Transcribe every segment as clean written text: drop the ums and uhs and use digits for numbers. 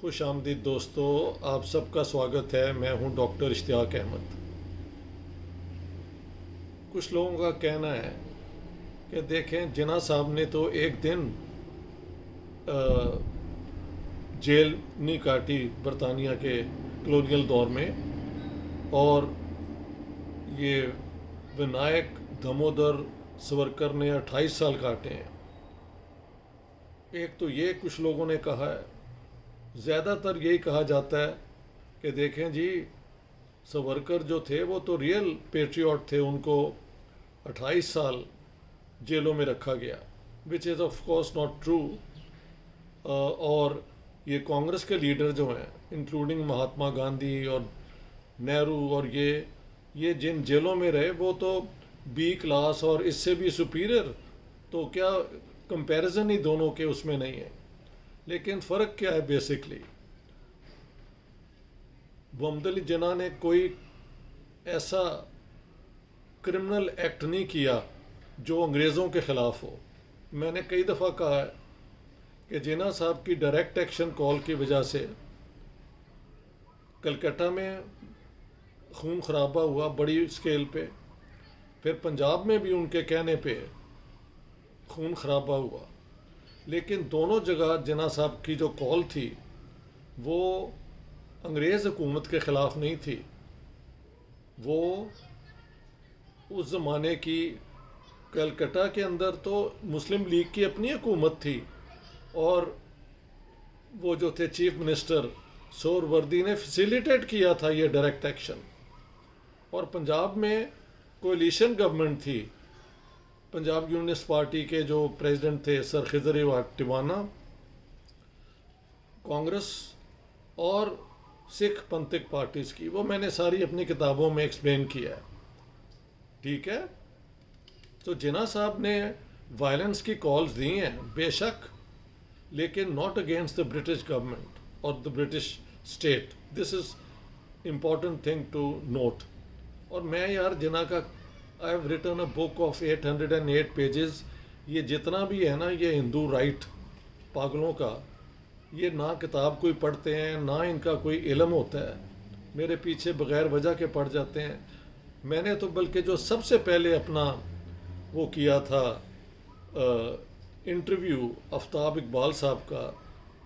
خوش آمدید دوستو، آپ سب کا سواگت ہے۔ میں ہوں ڈاکٹر اشتیاق احمد۔ کچھ لوگوں کا کہنا ہے کہ دیکھیں جناح صاحب نے تو ایک دن آ، جیل نہیں کاٹی برطانیہ کے کلونیل دور میں، اور یہ ونائک دھمودر سورکر نے 28 سال کاٹے ہیں۔ ایک تو یہ کچھ لوگوں نے کہا ہے، زیادہ تر یہی کہا جاتا ہے کہ دیکھیں جی، سورکر جو تھے وہ تو ریئل پیٹریوٹ تھے، ان کو 28 سال جیلوں میں رکھا گیا، which is of course not true. اور یہ کانگریس کے لیڈر جو ہیں انکلوڈنگ مہاتما گاندھی اور نہرو، اور یہ جن جیلوں میں رہے وہ تو بی کلاس اور اس سے بھی سپیریئر، تو کیا کمپیریزن ہی دونوں کے اس میں نہیں ہے۔ لیکن فرق کیا ہے بیسکلی؟ محمد علی جناح نے کوئی ایسا کرمنل ایکٹ نہیں کیا جو انگریزوں کے خلاف ہو۔ میں نے کئی دفعہ کہا ہے کہ جناح صاحب کی ڈائریکٹ ایکشن کال کی وجہ سے کلکتہ میں خون خرابہ ہوا بڑی اسکیل پہ، پھر پنجاب میں بھی ان کے کہنے پہ خون خرابہ ہوا، لیکن دونوں جگہ جناح صاحب کی جو کال تھی وہ انگریز حکومت کے خلاف نہیں تھی، وہ اس زمانے کی کلکتہ کے اندر تو مسلم لیگ کی اپنی حکومت تھی، اور وہ جو تھے چیف منسٹر سور وردی نے فیسیلیٹیٹ کیا تھا یہ ڈائریکٹ ایکشن، اور پنجاب میں کولیشن گورنمنٹ تھی، پنجاب یونینسٹ پارٹی کے جو پریزیڈنٹ تھے سر خضر ٹیوانہ، کانگریس اور سکھ پنتھک پارٹیز کی، وہ میں نے ساری اپنی کتابوں میں ایکسپلین کیا ہے، ٹھیک ہے۔ تو جناح صاحب نے وائلنس کی کالز دی ہیں بے شک، لیکن not against the British government اور the British state, this is important thing to note. اور میں یار جناح کا I have written a book of 808 pages, یہ جتنا بھی ہے نا یہ ہندو رائٹ پاگلوں کا، یہ نہ کتاب کوئی پڑھتے ہیں نہ ان کا کوئی علم ہوتا ہے، میرے پیچھے بغیر وجہ کے پڑ جاتے ہیں۔ میں نے تو بلکہ جو سب سے پہلے اپنا وہ کیا تھا انٹرویو آفتاب اقبال صاحب کا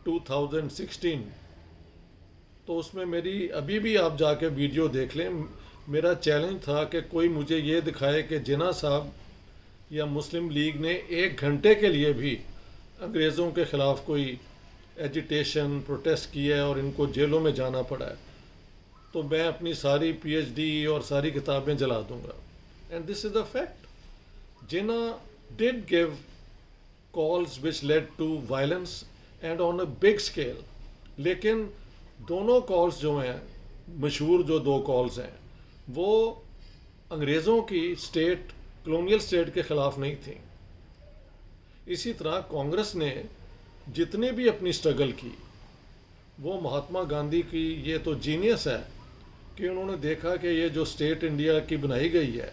2016، تو اس میں میری ابھی بھی آپ جا کے ویڈیو دیکھ لیں، میرا چیلنج تھا کہ کوئی مجھے یہ دکھائے کہ جناح صاحب یا مسلم لیگ نے 1 گھنٹے کے لیے بھی انگریزوں کے خلاف کوئی ایجیٹیشن پروٹیسٹ کیا ہے اور ان کو جیلوں میں جانا پڑا ہے، تو میں اپنی ساری پی ایچ ڈی اور ساری کتابیں جلا دوں گا۔ And this is a fact, Jinnah did give calls which led to violence and on a big scale، لیکن دونوں کالز جو ہیں مشہور جو 2 کالز ہیں وہ انگریزوں کی اسٹیٹ کلونیل اسٹیٹ کے خلاف نہیں تھیں۔ اسی طرح کانگریس نے جتنی بھی اپنی اسٹرگل کی، وہ مہاتما گاندھی کی یہ تو جینیس ہے کہ انہوں نے دیکھا کہ یہ جو اسٹیٹ انڈیا کی بنائی گئی ہے،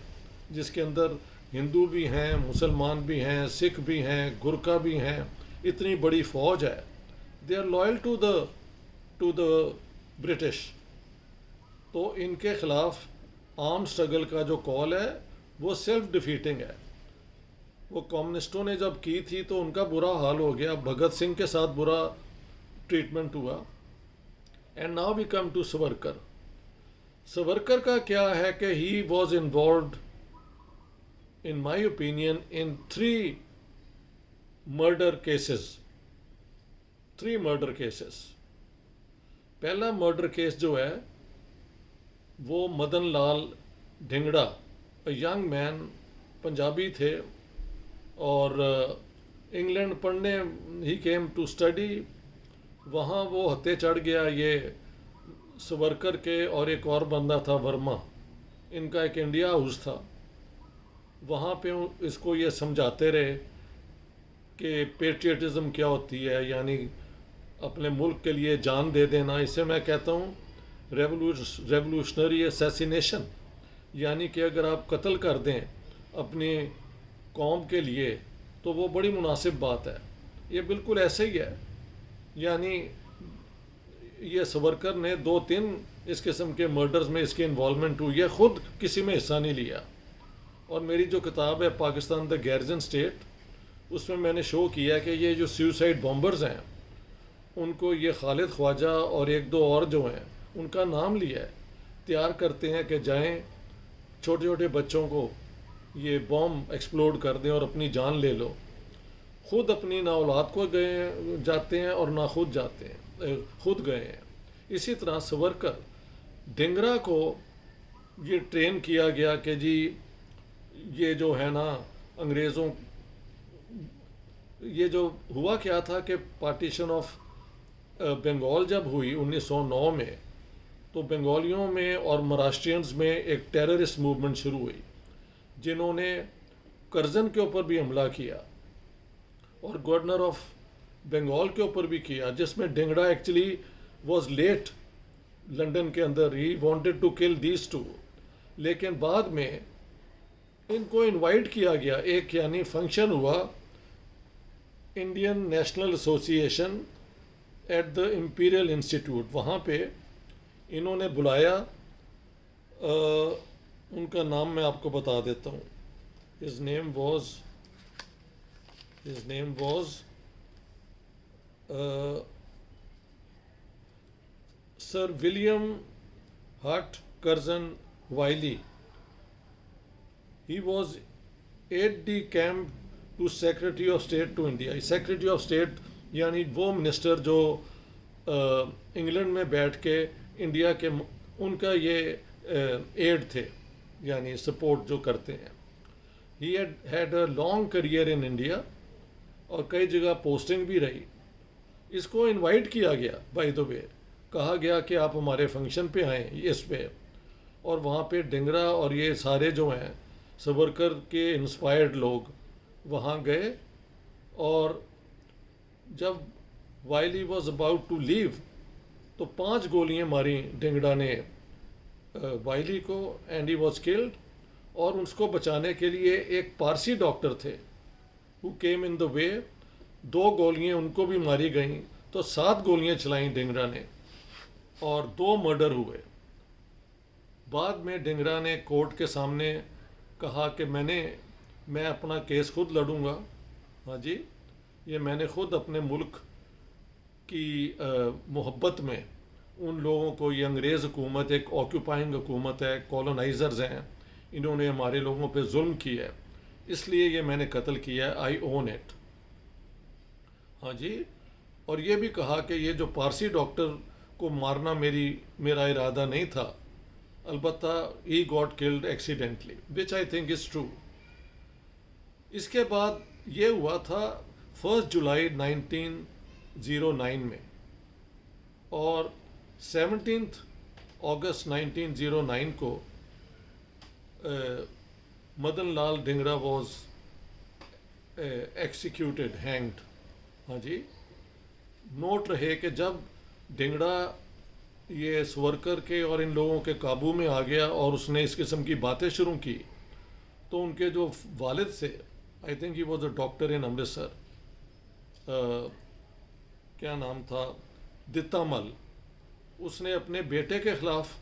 جس کے اندر ہندو بھی ہیں، مسلمان بھی ہیں، سکھ بھی ہیں، گورکھا بھی ہیں، اتنی بڑی فوج ہے، they are loyal to the British, تو ان کے خلاف آرم اسٹرگل کا جو کال ہے وہ سیلف ڈیفیٹنگ ہے۔ وہ کمیونسٹوں نے جب کی تھی تو ان کا برا حال ہو گیا، بھگت سنگھ کے ساتھ برا ٹریٹمنٹ ہوا۔ And now we come to Savarkar. Savarkar کا کیا ہے کہ he was involved in my opinion in 3 murder cases، 3 murder cases۔ پہلا مرڈر کیس جو ہے وہ مدن لال ڈھنگڑا، ینگ مین، پنجابی تھے، اور انگلینڈ پڑھنے ہی کیم ٹو اسٹڈی، وہاں وہ ہتھے چڑھ گیا یہ سورکر کے، اور ایک اور بندہ تھا ورما، ان کا ایک انڈیا ہاؤس تھا، وہاں پہ اس کو یہ سمجھاتے رہے کہ پیٹریٹزم کیا ہوتی ہے، یعنی اپنے ملک کے لیے جان دے دینا، اسے میں کہتا ہوں ریولوشنری اسیسینیشن، یعنی کہ اگر آپ قتل کر دیں اپنی قوم کے لیے تو وہ بڑی مناسب بات ہے۔ یہ بالکل ایسے ہی ہے، یعنی یہ سورکر نے 2-3 اس قسم کے مرڈرز میں اس کی انوالومنٹ ہوئی ہے، خود کسی میں حصہ نہیں لیا. اور میری جو کتاب ہے پاکستان دا گیرزن اسٹیٹ، اس میں نے شو کیا کہ یہ جو سیوسائڈ بامبرز ہیں ان کو یہ خالد خواجہ اور 1-2 اور جو ہیں ان کا نام لیا ہے، تیار کرتے ہیں کہ جائیں چھوٹے چھوٹے بچوں کو یہ بام ایکسپلوڈ کر دیں اور اپنی جان لے لو. خود اپنی نہ اولاد کو جاتے ہیں اور نہ خود جاتے ہیں، خود گئے ہیں. اسی طرح سورکر ڈنگرا کو یہ ٹرین کیا گیا کہ جی یہ جو ہے نا انگریزوں، یہ جو ہوا کیا تھا کہ پارٹیشن آف بنگال جب ہوئی 1909 میں، تو بنگالیوں میں اور مہاراشٹرینز میں ایک ٹیررسٹ موومنٹ شروع ہوئی جنہوں نے کرزن کے اوپر بھی حملہ کیا اور گورنر آف بنگال کے اوپر بھی کیا، جس میں Dhingra actually was late London کے اندر، he wanted to kill these two. لیکن بعد میں ان کو انوائٹ کیا گیا، ایک یعنی فنکشن ہوا انڈین نیشنل ایسوسی ایشن ایٹ دا امپیریل انسٹیٹیوٹ، وہاں پہ انہوں نے بلایا. ان کا نام میں آپ کو بتا دیتا ہوں. His name was sir William hit Curzon Wiley. He was aide de camp to Secretary of State to India. Secretary of State یعنی وہ منسٹر جو انگلینڈ میں بیٹھ کے انڈیا کے ان کا یہ ایڈ تھے، یعنی سپورٹ جو کرتے ہیں. He had a long career in India اور کئی جگہ پوسٹنگ بھی رہی. اس کو انوائٹ کیا گیا، بائی دا وے کہا گیا کہ آپ ہمارے فنکشن پہ آئیں اس پہ، اور وہاں پہ ڈنگرا اور یہ سارے جو ہیں سورکر کے انسپائرڈ لوگ وہاں گئے. اور جب وائلی واز اباؤٹ ٹو لیو تو 5 گولیاں ماری ڈنگڑا نے وائلی کو، اینڈ ہی واز کلڈ. اور اس کو بچانے کے لیے ایک پارسی ڈاکٹر تھے who came in the way، 2 گولیاں ان کو بھی ماری گئیں، تو 7 گولیاں چلائیں ڈنگرا نے اور 2 مرڈر ہوئے. بعد میں ڈنگرا نے کورٹ کے سامنے کہا کہ میں اپنا کیس خود لڑوں گا. ہاں جی، یہ میں نے خود اپنے ملک کی محبت میں ان لوگوں کو، یہ انگریز حکومت ایک آکوپائنگ حکومت ہے، کالونائزرز ہیں، انہوں نے ہمارے لوگوں پہ ظلم کیا ہے، اس لیے یہ میں نے قتل کیا ہے، آئی اون اٹ. ہاں جی، اور یہ بھی کہا کہ یہ جو پارسی ڈاکٹر کو مارنا میرا ارادہ نہیں تھا، البتہ he got killed accidentally, which I think is true. اس کے بعد یہ ہوا تھا 1 جولائی 1909 میں، اور 17 اگست 1909 کو مدن لال ڈنگرا واز ایکسیکیوٹیڈ، ہینگڈ. ہاں جی، نوٹ رہے کہ جب ڈنگڑا یہ سورکر کے اور ان لوگوں کے قابو میں آ گیا اور اس نے اس قسم کی باتیں شروع کی، تو ان کے جو والد سے، I think he was a doctor in Amritsar, کیا نام تھا، دتا مل، اس نے اپنے بیٹے کے خلاف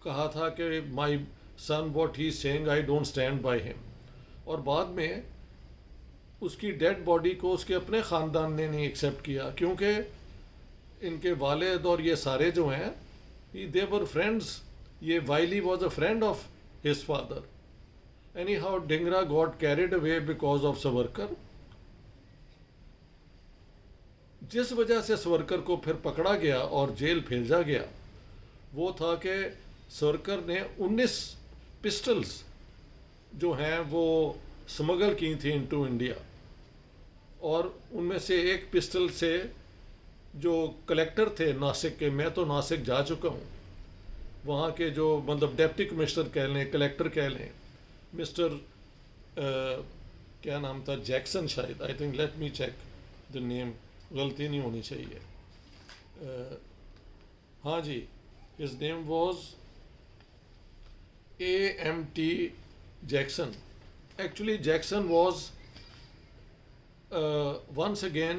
کہا تھا کہ my son what he saying I don't stand by him. اور بعد میں اس کی ڈیڈ باڈی کو اس کے اپنے خاندان نے نہیں ایکسیپٹ کیا، کیونکہ ان کے والد اور یہ سارے جو ہیں دے ور فرینڈز. یہ Wyllie was a friend of his father. Anyhow Dhingra got carried away because of Savarkar. جس وجہ سے سورکر کو پھر پکڑا گیا اور جیل بھیجا گیا وہ تھا کہ سورکر نے 19 پسٹلز جو ہیں وہ سمگل کی تھیں انٹو انڈیا، اور ان میں سے ایک پسٹل سے جو کلیکٹر تھے ناسک کے، میں تو ناسک جا چکا ہوں، وہاں کے جو مطلب ڈپٹی کمشنر کہہ لیں، کلیکٹر کہہ لیں، مسٹر کیا نام تھا، جیکسن شاید، I think, let me check the name, غلطی نہیں ہونی چاہیے. ہاں جی، his name was AMT Jackson. Actually Jackson was once again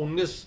19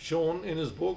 shown in his book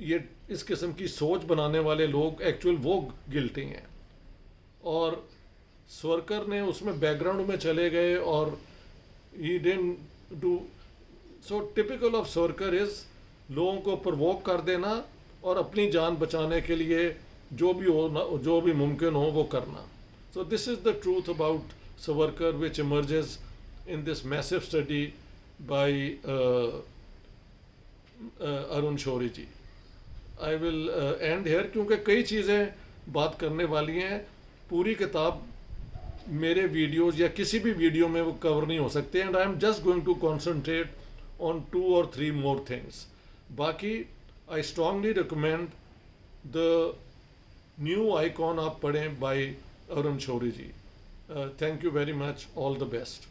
یہ اس قسم کی سوچ بنانے والے لوگ ایکچوئل وہ گلٹی ہیں. اور سورکر نے اس میں بیک گراؤنڈ میں چلے گئے اور he didn't do. So typical of Savarkar is لوگوں کو پرووک کر دینا اور اپنی جان بچانے کے لیے جو بھی ممکن ہو وہ کرنا. So this is the truth about Savarkar which emerges in this massive study by Arun Shourie ji. I will end here کیونکہ کئی چیزیں بات کرنے والی ہیں. پوری کتاب میرے ویڈیوز یا کسی بھی ویڈیو میں وہ کور نہیں ہو سکتے. And I am just going to concentrate on 2 or 3 more things. باقی I strongly recommend the new icon آپ پڑھیں by Arun Shourie ji. Thank you very much. All the best.